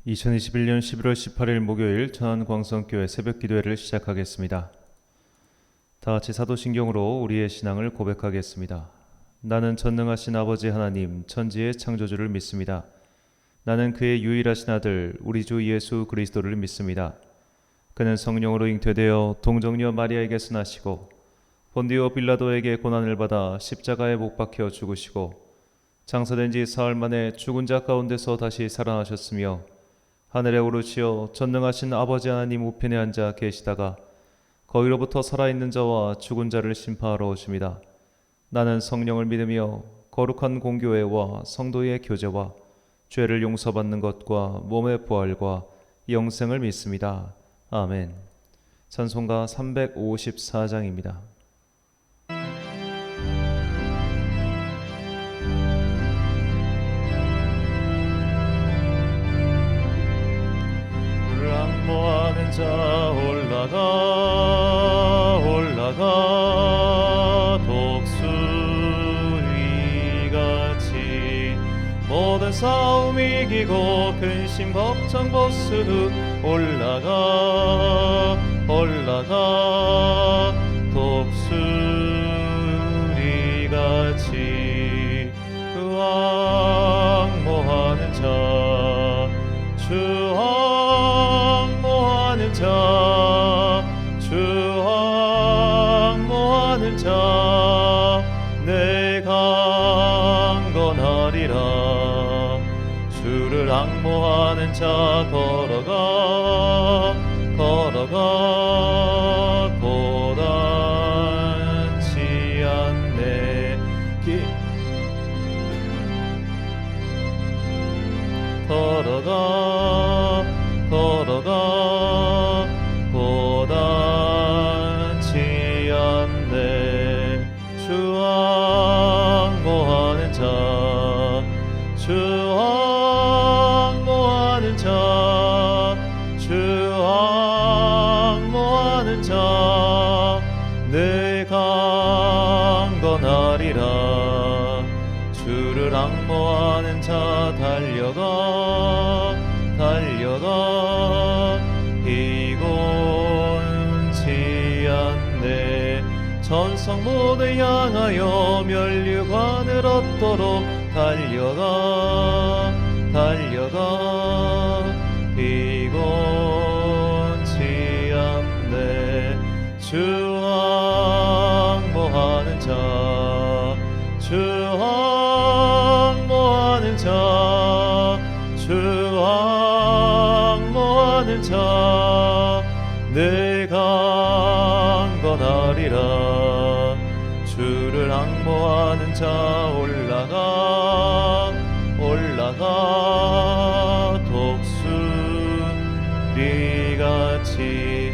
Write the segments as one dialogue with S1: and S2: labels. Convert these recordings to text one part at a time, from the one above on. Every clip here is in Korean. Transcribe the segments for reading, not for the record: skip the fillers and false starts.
S1: 2021년 11월 18일 목요일 천안광성교회 새벽기도회를 시작하겠습니다. 다 같이 사도신경으로 우리의 신앙을 고백하겠습니다. 나는 전능하신 아버지 하나님 천지의 창조주를 믿습니다. 나는 그의 유일하신 아들 우리 주 예수 그리스도를 믿습니다. 그는 성령으로 잉태되어 동정녀 마리아에게서 나시고 본디오 빌라도에게 고난을 받아 십자가에 못 박혀 죽으시고 장사된 지 사흘 만에 죽은 자 가운데서 다시 살아나셨으며 하늘에 오르시어 전능하신 아버지 하나님 우편에 앉아 계시다가 거기로부터 살아있는 자와 죽은 자를 심판하러 오십니다. 나는 성령을 믿으며 거룩한 공교회와 성도의 교제와 죄를 용서받는 것과 몸의 부활과 영생을 믿습니다. 아멘. 찬송가 354장입니다. 모하는 자 올라가 독수리같이 모든 싸움 이기고 근심 걱정 벗은 후 올라가 독수리같이 왕모하는 자 주항모하는 자 내가 강건하리라. 주를 항모하는 자 걸어가 고단치 않네. 걸어가 고단치 않네. 주항모하는 자 주항모하는 자 내가 강건하리라. 주를 항모하는 자 달려가 피곤치 않네. 전성 모두 향하여 면류관을 얻도록 달려가 피곤치 않네. 주항모하는 자 주항모하는 자 내가 강건하리라. 주를 항모하는 자 올라가 독수리같이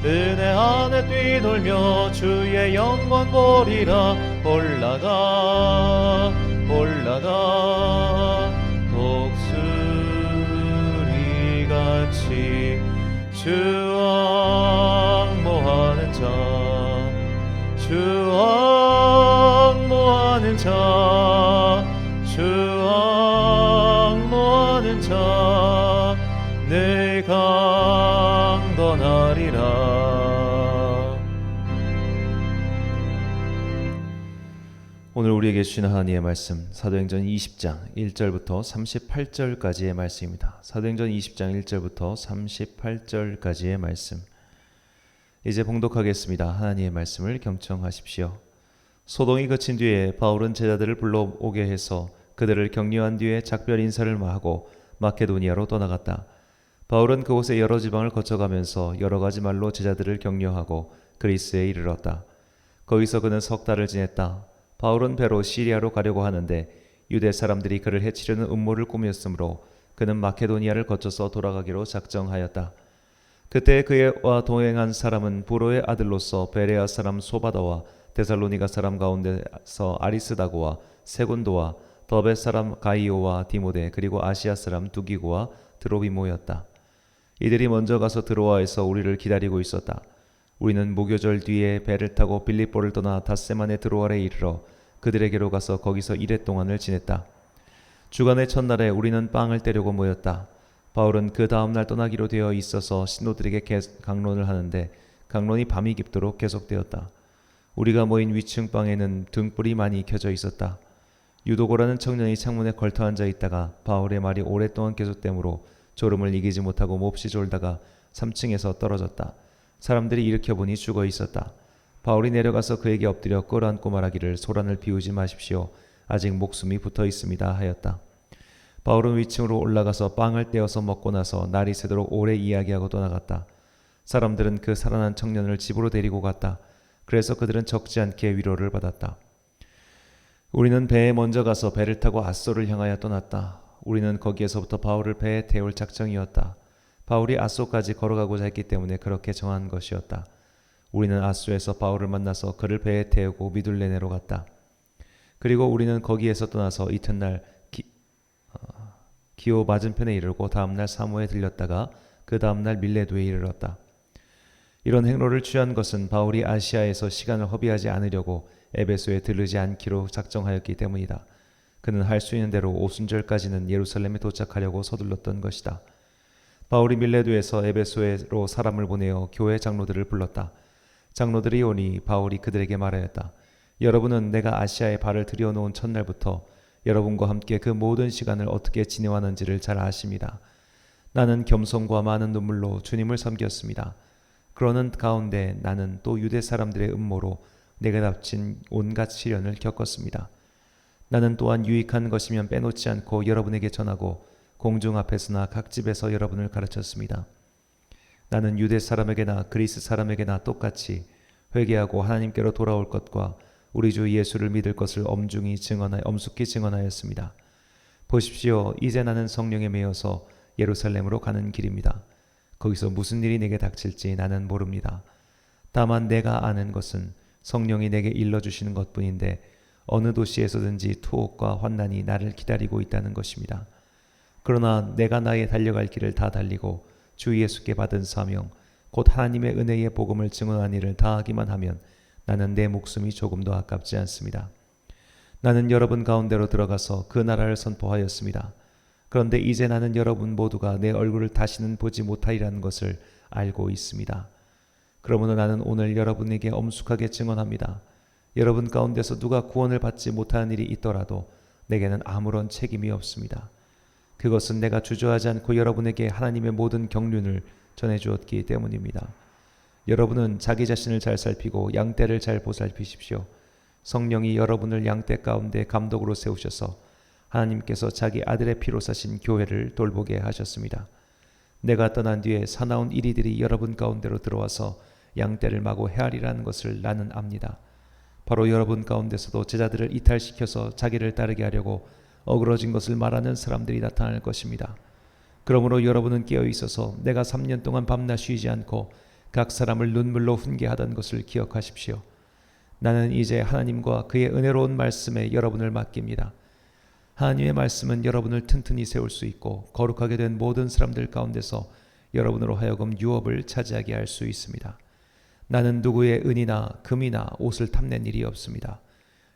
S1: 은혜 안에 뛰돌며 주의 영광 보리라. 올라가 독수리같이 주항모하는 자 내가 강건하리라. 오늘 우리에게 주신 하나님의 말씀 사도행전 20장 1절부터 38절까지의 말씀입니다. 사도행전 20장 1절부터 38절까지의 말씀. 이제 봉독하겠습니다. 하나님의 말씀을 경청하십시오. 소동이 그친 뒤에 바울은 제자들을 불러오게 해서 그들을 격려한 뒤에 작별 인사를 하고 마케도니아로 떠나갔다. 바울은 그곳의 여러 지방을 거쳐가면서 여러 가지 말로 제자들을 격려하고 그리스에 이르렀다. 거기서 그는 석 달을 지냈다. 바울은 배로 시리아로 가려고 하는데 유대 사람들이 그를 해치려는 음모를 꾸몄으므로 그는 마케도니아를 거쳐서 돌아가기로 작정하였다. 그때 그와 동행한 사람은 부로의 아들로서 베레아 사람 소바다와 데살로니가 사람 가운데서 아리스다고와 세군도와 더베 사람 가이오와 디모데 그리고 아시아 사람 두기고와 드로비모였다. 이들이 먼저 가서 드로아에서 우리를 기다리고 있었다. 우리는 무교절 뒤에 배를 타고 빌립보를 떠나 닷세만의 드로아에 이르러 그들에게로 가서 거기서 이랫 동안을 지냈다. 주간의 첫날에 우리는 빵을 떼려고 모였다. 바울은 그 다음날 떠나기로 되어 있어서 신도들에게 강론을 하는데 강론이 밤이 깊도록 계속되었다. 우리가 모인 위층 방에는 등불이 많이 켜져 있었다. 유도고라는 청년이 창문에 걸터 앉아 있다가 바울의 말이 오랫동안 계속되므로 졸음을 이기지 못하고 몹시 졸다가 3층에서 떨어졌다. 사람들이 일으켜보니 죽어 있었다. 바울이 내려가서 그에게 엎드려 끌어안고 말하기를 소란을 피우지 마십시오. 아직 목숨이 붙어 있습니다 하였다. 바울은 위층으로 올라가서 빵을 떼어서 먹고 나서 날이 새도록 오래 이야기하고 떠나갔다. 사람들은 그 살아난 청년을 집으로 데리고 갔다. 그래서 그들은 적지 않게 위로를 받았다. 우리는 배에 먼저 가서 배를 타고 앗소를 향하여 떠났다. 우리는 거기에서부터 바울을 배에 태울 작정이었다. 바울이 앗소까지 걸어가고자 했기 때문에 그렇게 정한 것이었다. 우리는 앗소에서 바울을 만나서 그를 배에 태우고 미둘레네로 갔다. 그리고 우리는 거기에서 떠나서 이튿날 기오 맞은편에 이르고 다음날 사모에 들렸다가 그 다음날 밀레도에 이르렀다. 이런 행로를 취한 것은 바울이 아시아에서 시간을 허비하지 않으려고 에베소에 들르지 않기로 작정하였기 때문이다. 그는 할 수 있는 대로 오순절까지는 예루살렘에 도착하려고 서둘렀던 것이다. 바울이 밀레도에서 에베소로 사람을 보내어 교회 장로들을 불렀다. 장로들이 오니 바울이 그들에게 말하였다. 여러분은 내가 아시아에 발을 들여놓은 첫날부터 여러분과 함께 그 모든 시간을 어떻게 지내왔는지를 잘 아십니다. 나는 겸손과 많은 눈물로 주님을 섬겼습니다. 그러는 가운데 나는 또 유대 사람들의 음모로 내게 닥친 온갖 시련을 겪었습니다. 나는 또한 유익한 것이면 빼놓지 않고 여러분에게 전하고 공중 앞에서나 각 집에서 여러분을 가르쳤습니다. 나는 유대 사람에게나 그리스 사람에게나 똑같이 회개하고 하나님께로 돌아올 것과 우리 주 예수를 믿을 것을 엄숙히 증언하였습니다. 보십시오. 이제 나는 성령에 매여서 예루살렘으로 가는 길입니다. 거기서 무슨 일이 내게 닥칠지 나는 모릅니다. 다만 내가 아는 것은 성령이 내게 일러주시는 것뿐인데 어느 도시에서든지 투옥과 환난이 나를 기다리고 있다는 것입니다. 그러나 내가 나의 달려갈 길을 다 달리고 주 예수께 받은 사명 곧 하나님의 은혜의 복음을 증언한 일을 다하기만 하면 나는 내 목숨이 조금도 아깝지 않습니다. 나는 여러분 가운데로 들어가서 그 나라를 선포하였습니다. 그런데 이제 나는 여러분 모두가 내 얼굴을 다시는 보지 못하리라는 것을 알고 있습니다. 그러므로 나는 오늘 여러분에게 엄숙하게 증언합니다. 여러분 가운데서 누가 구원을 받지 못하는 일이 있더라도 내게는 아무런 책임이 없습니다. 그것은 내가 주저하지 않고 여러분에게 하나님의 모든 경륜을 전해주었기 때문입니다. 여러분은 자기 자신을 잘 살피고 양떼를 잘 보살피십시오. 성령이 여러분을 양떼 가운데 감독으로 세우셔서 하나님께서 자기 아들의 피로 사신 교회를 돌보게 하셨습니다. 내가 떠난 뒤에 사나운 이리들이 여러분 가운데로 들어와서 양떼를 마구 헤아리라는 것을 나는 압니다. 바로 여러분 가운데서도 제자들을 이탈시켜서 자기를 따르게 하려고 어그러진 것을 말하는 사람들이 나타날 것입니다. 그러므로 여러분은 깨어 있어서 내가 3년 동안 밤낮 쉬지 않고 각 사람을 눈물로 훈계하던 것을 기억하십시오. 나는 이제 하나님과 그의 은혜로운 말씀에 여러분을 맡깁니다. 하나님의 말씀은 여러분을 튼튼히 세울 수 있고 거룩하게 된 모든 사람들 가운데서 여러분으로 하여금 유업을 차지하게 할 수 있습니다. 나는 누구의 은이나 금이나 옷을 탐낸 일이 없습니다.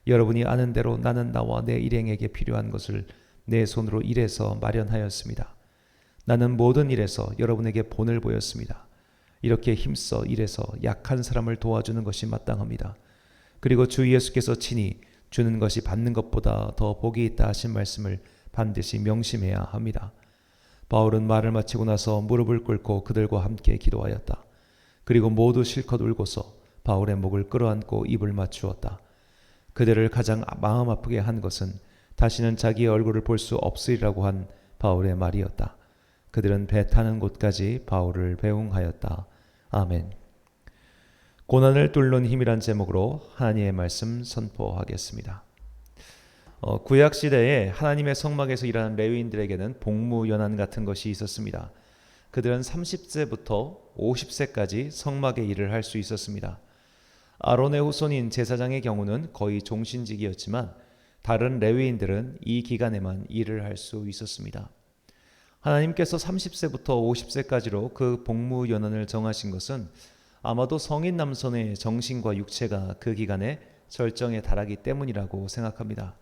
S1: 여러분이 아는 대로 나는 나와 내 일행에게 필요한 것을 내 손으로 일해서 마련하였습니다. 나는 모든 일에서 여러분에게 본을 보였습니다. 이렇게 힘써 일해서 약한 사람을 도와주는 것이 마땅합니다. 그리고 주 예수께서 친히 주는 것이 받는 것보다 더 복이 있다 하신 말씀을 반드시 명심해야 합니다. 바울은 말을 마치고 나서 무릎을 꿇고 그들과 함께 기도하였다. 그리고 모두 실컷 울고서 바울의 목을 끌어안고 입을 맞추었다. 그들을 가장 마음 아프게 한 것은 다시는 자기의 얼굴을 볼 수 없으리라고 한 바울의 말이었다. 그들은 배 타는 곳까지 바울을 배웅하였다. 아멘. 고난을 뚫는 힘이란 제목으로 하나님의 말씀 선포하겠습니다. 구약 시대에 하나님의 성막에서 일하는 레위인들에게는 복무 연한 같은 것이 있었습니다. 그들은 30세부터 50세까지 성막의 일을 할 수 있었습니다. 아론의 후손인 제사장의 경우는 거의 종신직이었지만 다른 레위인들은 이 기간에만 일을 할 수 있었습니다. 하나님께서 30세부터 50세까지로 그 복무 연한을 정하신 것은 아마도 성인 남성의 정신과 육체가 그 기간에 절정에 달하기 때문이라고 생각합니다.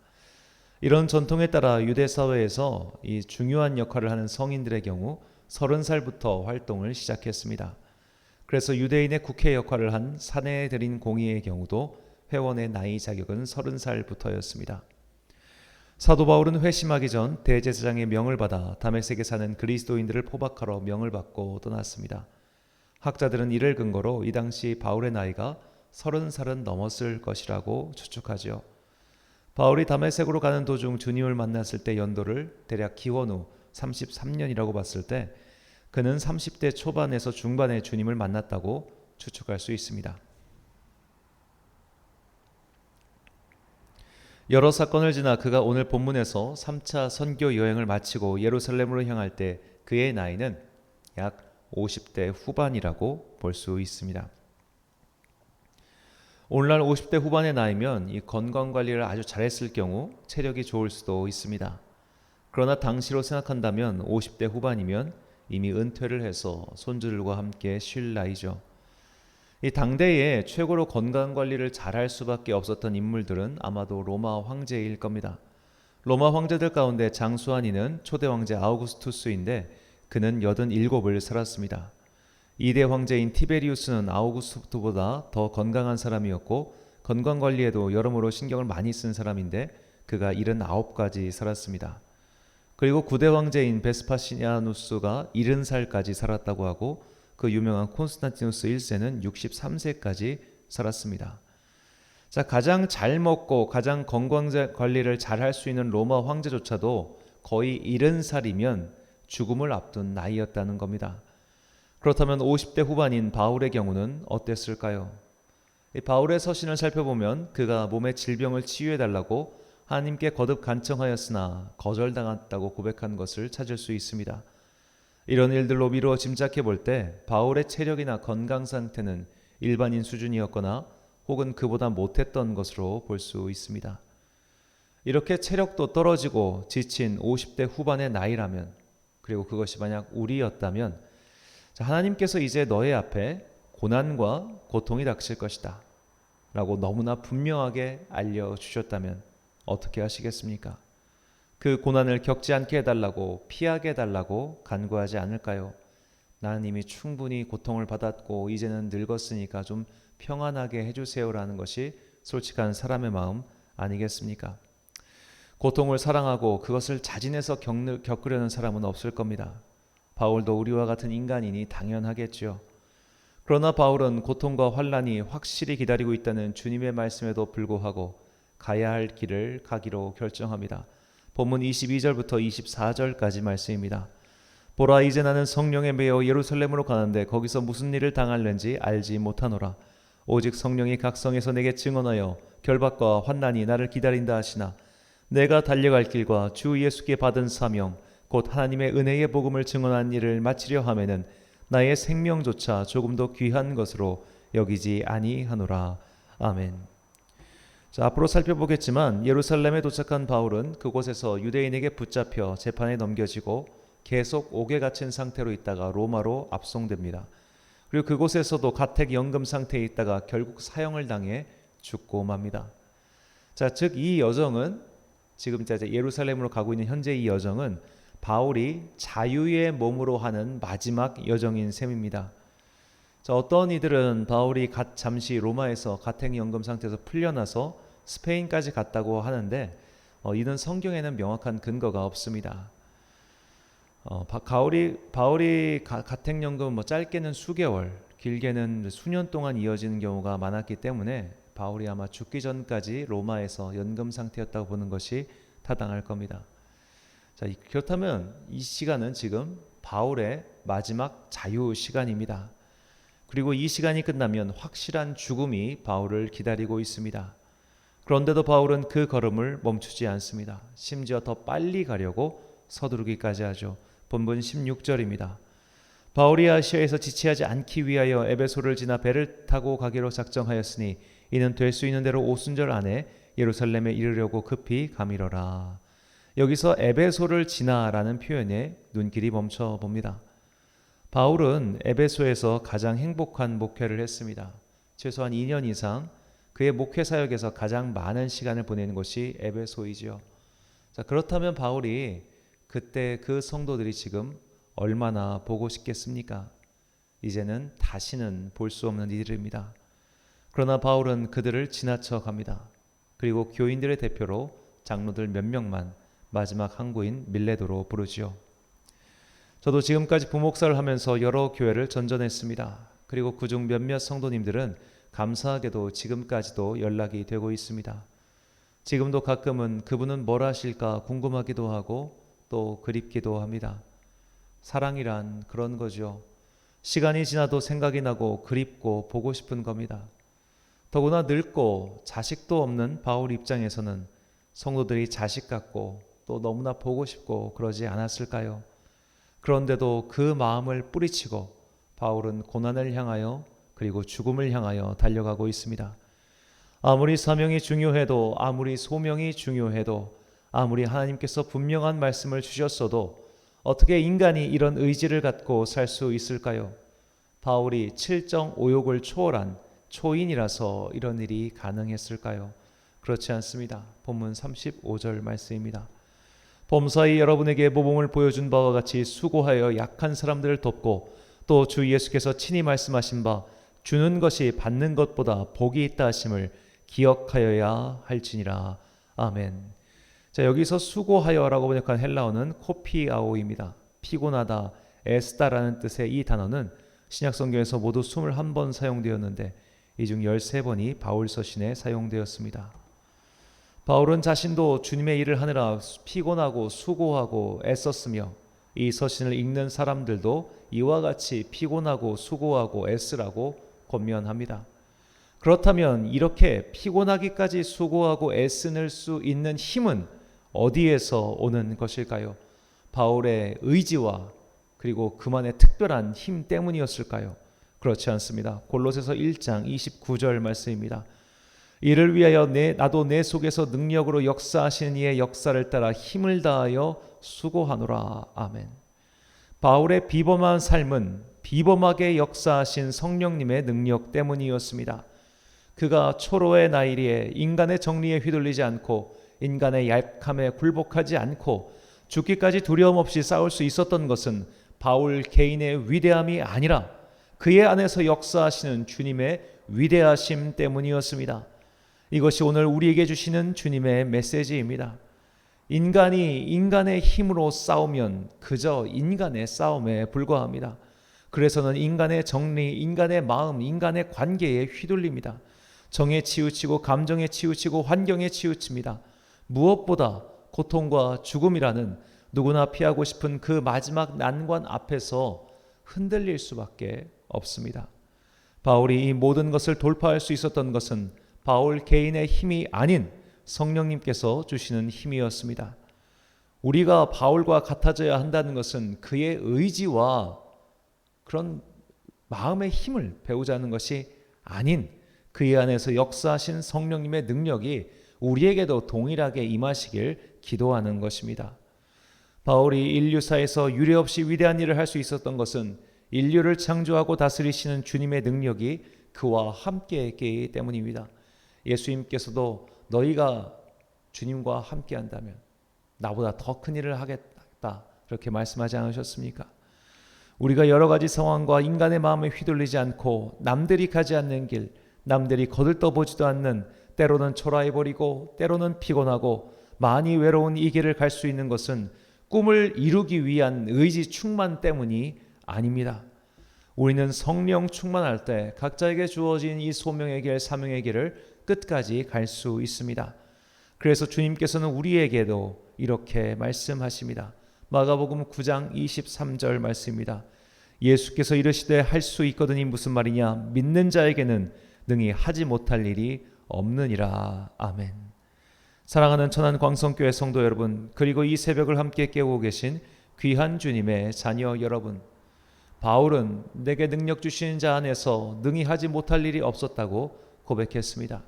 S1: 이런 전통에 따라 유대 사회에서 이 중요한 역할을 하는 성인들의 경우 30살부터 활동을 시작했습니다. 그래서 유대인의 국회 역할을 한 사내들인 공의의 경우도 회원의 나이 자격은 30살부터였습니다. 사도 바울은 회심하기 전 대제사장의 명을 받아 다메섹에 사는 그리스도인들을 포박하러 명을 받고 떠났습니다. 학자들은 이를 근거로 이 당시 바울의 나이가 30살은 넘었을 것이라고 추측하죠. 바울이 다메섹으로 가는 도중 주님을 만났을 때 연도를 대략 기원 후 33년이라고 봤을 때 그는 30대 초반에서 중반에 주님을 만났다고 추측할 수 있습니다. 여러 사건을 지나 그가 오늘 본문에서 3차 선교 여행을 마치고 예루살렘으로 향할 때 그의 나이는 약 50대 후반이라고 볼 수 있습니다. 오늘날 50대 후반의 나이면 이 건강관리를 아주 잘했을 경우 체력이 좋을 수도 있습니다. 그러나 당시로 생각한다면 50대 후반이면 이미 은퇴를 해서 손주들과 함께 쉴 나이죠. 이 당대에 최고로 건강관리를 잘할 수밖에 없었던 인물들은 아마도 로마 황제일 겁니다. 로마 황제들 가운데 장수한 이는 초대 황제 아우구스투스인데 그는 87을 살았습니다. 2대 황제인 티베리우스는 아우구스투스보다 더 건강한 사람이었고 건강관리에도 여러모로 신경을 많이 쓴 사람인데 그가 79까지 살았습니다. 그리고 9대 황제인 베스파시아누스가 70살까지 살았다고 하고 그 유명한 콘스탄티누스 1세는 63세까지 살았습니다. 자, 가장 잘 먹고 가장 건강 관리를 잘 할 수 있는 로마 황제조차도 거의 70살이면 죽음을 앞둔 나이였다는 겁니다. 그렇다면 50대 후반인 바울의 경우는 어땠을까요? 이 바울의 서신을 살펴보면 그가 몸의 질병을 치유해달라고 하나님께 거듭 간청하였으나 거절당했다고 고백한 것을 찾을 수 있습니다. 이런 일들로 미루어 짐작해 볼 때 바울의 체력이나 건강 상태는 일반인 수준이었거나 혹은 그보다 못했던 것으로 볼 수 있습니다. 이렇게 체력도 떨어지고 지친 50대 후반의 나이라면, 그리고 그것이 만약 우리였다면 하나님께서 이제 너의 앞에 고난과 고통이 닥칠 것이다 라고 너무나 분명하게 알려주셨다면 어떻게 하시겠습니까? 그 고난을 겪지 않게 해달라고, 피하게 해달라고 간구하지 않을까요? 나는 이미 충분히 고통을 받았고 이제는 늙었으니까 좀 평안하게 해주세요라는 것이 솔직한 사람의 마음 아니겠습니까? 고통을 사랑하고 그것을 자진해서 겪으려는 사람은 없을 겁니다. 바울도 우리와 같은 인간이니 당연하겠죠. 그러나 바울은 고통과 환난이 확실히 기다리고 있다는 주님의 말씀에도 불구하고 가야 할 길을 가기로 결정합니다. 본문 22절부터 24절까지 말씀입니다. 보라, 이제 나는 성령에 매여 예루살렘으로 가는데 거기서 무슨 일을 당할는지 알지 못하노라. 오직 성령이 각성에서 내게 증언하여 결박과 환난이 나를 기다린다 하시나 내가 달려갈 길과 주 예수께 받은 사명 곧 하나님의 은혜의 복음을 증언한 일을 마치려 하면은 나의 생명조차 조금도 귀한 것으로 여기지 아니하노라. 아멘. 자, 앞으로 살펴보겠지만 예루살렘에 도착한 바울은 그곳에서 유대인에게 붙잡혀 재판에 넘겨지고 계속 옥에 갇힌 상태로 있다가 로마로 압송됩니다. 그리고 그곳에서도 가택연금 상태에 있다가 결국 사형을 당해 죽고 맙니다. 자, 즉 이 여정은 지금 이제 예루살렘으로 가고 있는 현재 이 여정은 바울이 자유의 몸으로 하는 마지막 여정인 셈입니다. 자, 어떤 이들은 바울이 잠시 로마에서 가택연금 상태에서 풀려나서 스페인까지 갔다고 하는데 이는 성경에는 명확한 근거가 없습니다. 바울이 가택연금 짧게는 수개월, 길게는 수년 동안 이어지는 경우가 많았기 때문에 바울이 아마 죽기 전까지 로마에서 연금 상태였다고 보는 것이 타당할 겁니다. 자, 그렇다면 이 시간은 지금 바울의 마지막 자유 시간입니다. 그리고 이 시간이 끝나면 확실한 죽음이 바울을 기다리고 있습니다. 그런데도 바울은 그 걸음을 멈추지 않습니다. 심지어 더 빨리 가려고 서두르기까지 하죠. 본문 16절입니다. 바울이 아시아에서 지체하지 않기 위하여 에베소를 지나 배를 타고 가기로 작정하였으니 이는 될 수 있는 대로 오순절 안에 예루살렘에 이르려고 급히 가미러라. 여기서 에베소를 지나라는 표현에 눈길이 멈춰 봅니다. 바울은 에베소에서 가장 행복한 목회를 했습니다. 최소한 2년 이상 그의 목회 사역에서 가장 많은 시간을 보내는 곳이 에베소이지요. 자, 그렇다면 바울이 그때 그 성도들이 지금 얼마나 보고 싶겠습니까? 이제는 다시는 볼 수 없는 일들입니다. 그러나 바울은 그들을 지나쳐 갑니다. 그리고 교인들의 대표로 장로들 몇 명만 마지막 항구인 밀레도로 부르지요. 저도 지금까지 부목사를 하면서 여러 교회를 전전했습니다. 그리고 그중 몇몇 성도님들은 감사하게도 지금까지도 연락이 되고 있습니다. 지금도 가끔은 그분은 뭘 하실까 궁금하기도 하고 또 그립기도 합니다. 사랑이란 그런 거죠. 시간이 지나도 생각이 나고 그립고 보고 싶은 겁니다. 더구나 늙고 자식도 없는 바울 입장에서는 성도들이 자식 같고 또 너무나 보고 싶고 그러지 않았을까요? 그런데도 그 마음을 뿌리치고 바울은 고난을 향하여 그리고 죽음을 향하여 달려가고 있습니다. 아무리 사명이 중요해도 아무리 소명이 중요해도 아무리 하나님께서 분명한 말씀을 주셨어도 어떻게 인간이 이런 의지를 갖고 살 수 있을까요? 바울이 칠정 오욕을 초월한 초인이라서 이런 일이 가능했을까요? 그렇지 않습니다. 본문 35절 말씀입니다. 범사에 여러분에게 모범을 보여준 바와 같이 수고하여 약한 사람들을 돕고 또 주 예수께서 친히 말씀하신 바 주는 것이 받는 것보다 복이 있다 하심을 기억하여야 할지니라. 아멘. 자, 여기서 수고하여라고 번역한 헬라어는 코피아오입니다. 피곤하다, 애쓰다라는 뜻의 이 단어는 신약 성경에서 모두 21번 사용되었는데 이 중 13번이 바울 서신에 사용되었습니다. 바울은 자신도 주님의 일을 하느라 피곤하고 수고하고 애썼으며 이 서신을 읽는 사람들도 이와 같이 피곤하고 수고하고 애쓰라고 권면합니다. 그렇다면 이렇게 피곤하기까지 수고하고 애쓰는 수 있는 힘은 어디에서 오는 것일까요? 바울의 의지와 그리고 그만의 특별한 힘 때문이었을까요? 그렇지 않습니다. 골로새서 1장 29절 말씀입니다. 이를 위하여 나도 내 속에서 능력으로 역사하시는 이의 역사를 따라 힘을 다하여 수고하노라. 아멘. 바울의 비범한 삶은 비범하게 역사하신 성령님의 능력 때문이었습니다. 그가 초로의 나이리에 인간의 정리에 휘둘리지 않고 인간의 약함에 굴복하지 않고 죽기까지 두려움 없이 싸울 수 있었던 것은 바울 개인의 위대함이 아니라 그의 안에서 역사하시는 주님의 위대하심 때문이었습니다. 이것이 오늘 우리에게 주시는 주님의 메시지입니다. 인간이 인간의 힘으로 싸우면 그저 인간의 싸움에 불과합니다. 그래서는 인간의 정리, 인간의 마음, 인간의 관계에 휘둘립니다. 정에 치우치고 감정에 치우치고 환경에 치우칩니다. 무엇보다 고통과 죽음이라는 누구나 피하고 싶은 그 마지막 난관 앞에서 흔들릴 수밖에 없습니다. 바울이 이 모든 것을 돌파할 수 있었던 것은 바울 개인의 힘이 아닌 성령님께서 주시는 힘이었습니다. 우리가 바울과 같아져야 한다는 것은 그의 의지와 그런 마음의 힘을 배우자는 것이 아닌 그의 안에서 역사하신 성령님의 능력이 우리에게도 동일하게 임하시길 기도하는 것입니다. 바울이 인류사에서 유례없이 위대한 일을 할 수 있었던 것은 인류를 창조하고 다스리시는 주님의 능력이 그와 함께 했기 때문입니다. 예수님께서도 너희가 주님과 함께 한다면 나보다 더 큰 일을 하겠다 그렇게 말씀하지 않으셨습니까? 우리가 여러 가지 상황과 인간의 마음에 휘둘리지 않고 남들이 가지 않는 길, 남들이 거들떠보지도 않는 때로는 초라해버리고 때로는 피곤하고 많이 외로운 이 길을 갈 수 있는 것은 꿈을 이루기 위한 의지 충만 때문이 아닙니다. 우리는 성령 충만할 때 각자에게 주어진 이 소명의 길, 사명의 길을 끝까지 갈 수 있습니다. 그래서 주님께서는 우리에게도 이렇게 말씀하십니다. 마가복음 9장 23절 말씀입니다. 예수께서 이르시되 할 수 있거든이 무슨 말이냐? 믿는 자에게는 능히 하지 못할 일이 없느니라. 아멘. 사랑하는 천안 광성교회 성도 여러분, 그리고 이 새벽을 함께 깨우고 계신 귀한 주님의 자녀 여러분, 바울은 내게 능력 주시는 자 안에서 능히 하지 못할 일이 없었다고 고백했습니다.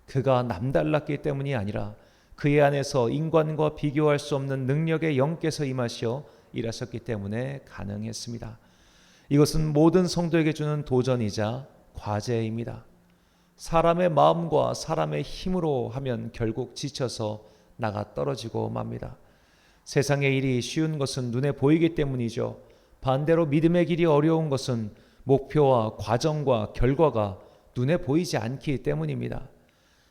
S1: 그가 남달랐기 때문이 아니라 그의 안에서 인간과 비교할 수 없는 능력의 영께서 임하시어 일하셨기 때문에 가능했습니다. 이것은 모든 성도에게 주는 도전이자 과제입니다. 사람의 마음과 사람의 힘으로 하면 결국 지쳐서 나가 떨어지고 맙니다. 세상의 일이 쉬운 것은 눈에 보이기 때문이죠. 반대로 믿음의 길이 어려운 것은 목표와 과정과 결과가 눈에 보이지 않기 때문입니다.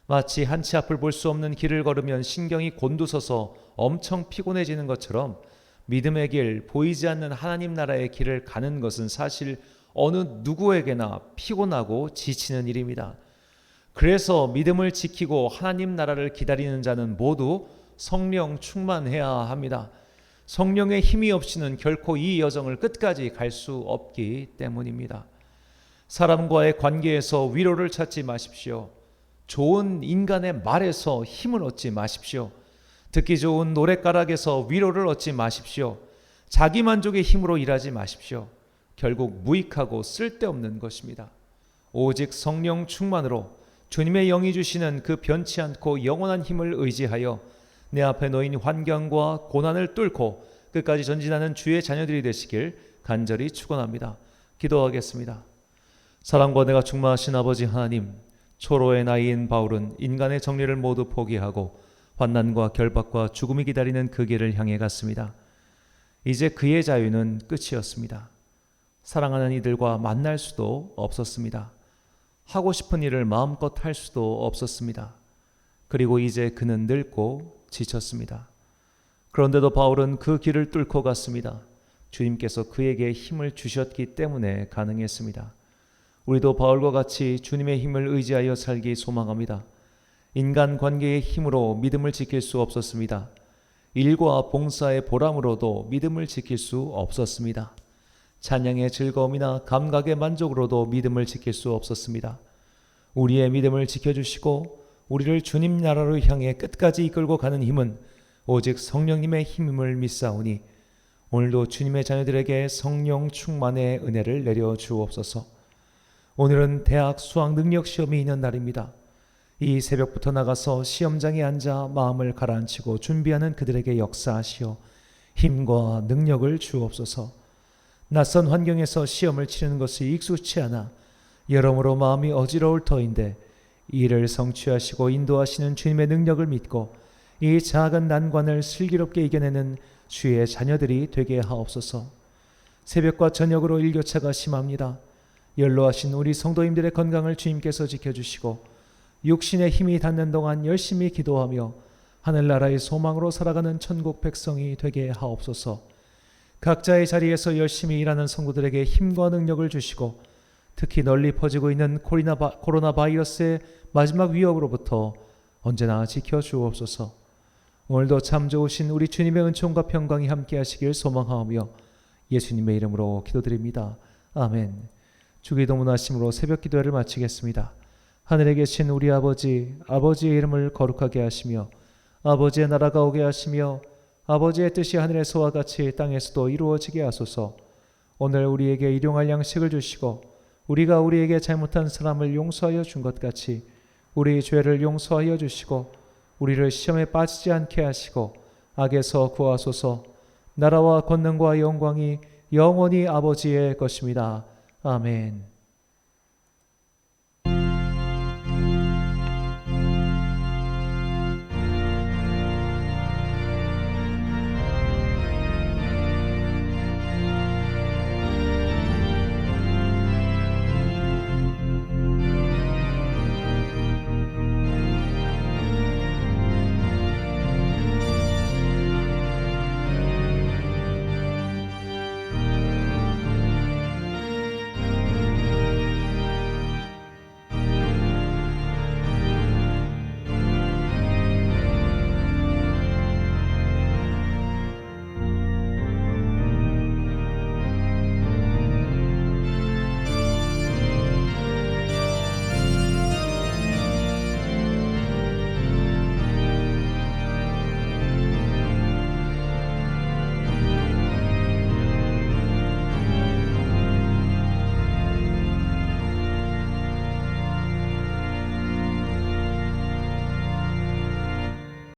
S1: 마치 한 치 앞을 볼 수 없는 길을 걸으면 신경이 곤두서서 엄청 피곤해지는 것처럼 믿음의 길, 보이지 않는 하나님 나라의 길을 가는 것은 사실 어느 누구에게나 피곤하고 지치는 일입니다. 그래서 믿음을 지키고 하나님 나라를 기다리는 자는 모두 성령 충만해야 합니다. 성령의 힘이 없이는 결코 이 여정을 끝까지 갈 수 없기 때문입니다. 사람과의 관계에서 위로를 찾지 마십시오. 좋은 인간의 말에서 힘을 얻지 마십시오. 듣기 좋은 노랫가락에서 위로를 얻지 마십시오. 자기 만족의 힘으로 일하지 마십시오. 결국 무익하고 쓸데없는 것입니다. 오직 성령 충만으로 주님의 영이 주시는 그 변치 않고 영원한 힘을 의지하여 내 앞에 놓인 환경과 고난을 뚫고 끝까지 전진하는 주의 자녀들이 되시길 간절히 축원합니다. 기도하겠습니다. 사랑과 내가 충만하신 아버지 하나님, 초로의 나이인 바울은 인간의 정리를 모두 포기하고 환난과 결박과 죽음이 기다리는 그 길을 향해 갔습니다. 이제 그의 자유는 끝이었습니다. 사랑하는 이들과 만날 수도 없었습니다. 하고 싶은 일을 마음껏 할 수도 없었습니다. 그리고 이제 그는 늙고 지쳤습니다. 그런데도 바울은 그 길을 뚫고 갔습니다. 주님께서 그에게 힘을 주셨기 때문에 가능했습니다. 우리도 바울과 같이 주님의 힘을 의지하여 살기 소망합니다. 인간관계의 힘으로 믿음을 지킬 수 없었습니다. 일과 봉사의 보람으로도 믿음을 지킬 수 없었습니다. 찬양의 즐거움이나 감각의 만족으로도 믿음을 지킬 수 없었습니다. 우리의 믿음을 지켜주시고 우리를 주님 나라로 향해 끝까지 이끌고 가는 힘은 오직 성령님의 힘임을 믿사오니 오늘도 주님의 자녀들에게 성령 충만의 은혜를 내려 주옵소서. 오늘은 대학 수학 능력 시험이 있는 날입니다. 이 새벽부터 나가서 시험장에 앉아 마음을 가라앉히고 준비하는 그들에게 역사하시어 힘과 능력을 주옵소서. 낯선 환경에서 시험을 치르는 것이 익숙치 않아 여러모로 마음이 어지러울 터인데 이를 성취하시고 인도하시는 주님의 능력을 믿고 이 작은 난관을 슬기롭게 이겨내는 주의 자녀들이 되게 하옵소서. 새벽과 저녁으로 일교차가 심합니다. 연로하신 우리 성도님들의 건강을 주님께서 지켜주시고 육신의 힘이 닿는 동안 열심히 기도하며 하늘나라의 소망으로 살아가는 천국 백성이 되게 하옵소서. 각자의 자리에서 열심히 일하는 성도들에게 힘과 능력을 주시고 특히 널리 퍼지고 있는 코로나 바이러스의 마지막 위협으로부터 언제나 지켜주옵소서. 오늘도 참 좋으신 우리 주님의 은총과 평강이 함께 하시길 소망하며 예수님의 이름으로 기도드립니다. 아멘. 주기도문 하심으로 새벽 기도회를 마치겠습니다. 하늘에 계신 우리 아버지, 아버지의 이름을 거룩하게 하시며 아버지의 나라가 오게 하시며 아버지의 뜻이 하늘에서와 같이 땅에서도 이루어지게 하소서. 오늘 우리에게 일용할 양식을 주시고 우리가 우리에게 잘못한 사람을 용서하여 준 것 같이 우리 죄를 용서하여 주시고 우리를 시험에 빠지지 않게 하시고 악에서 구하소서. 나라와 권능과 영광이 영원히 아버지의 것입니다. 아멘.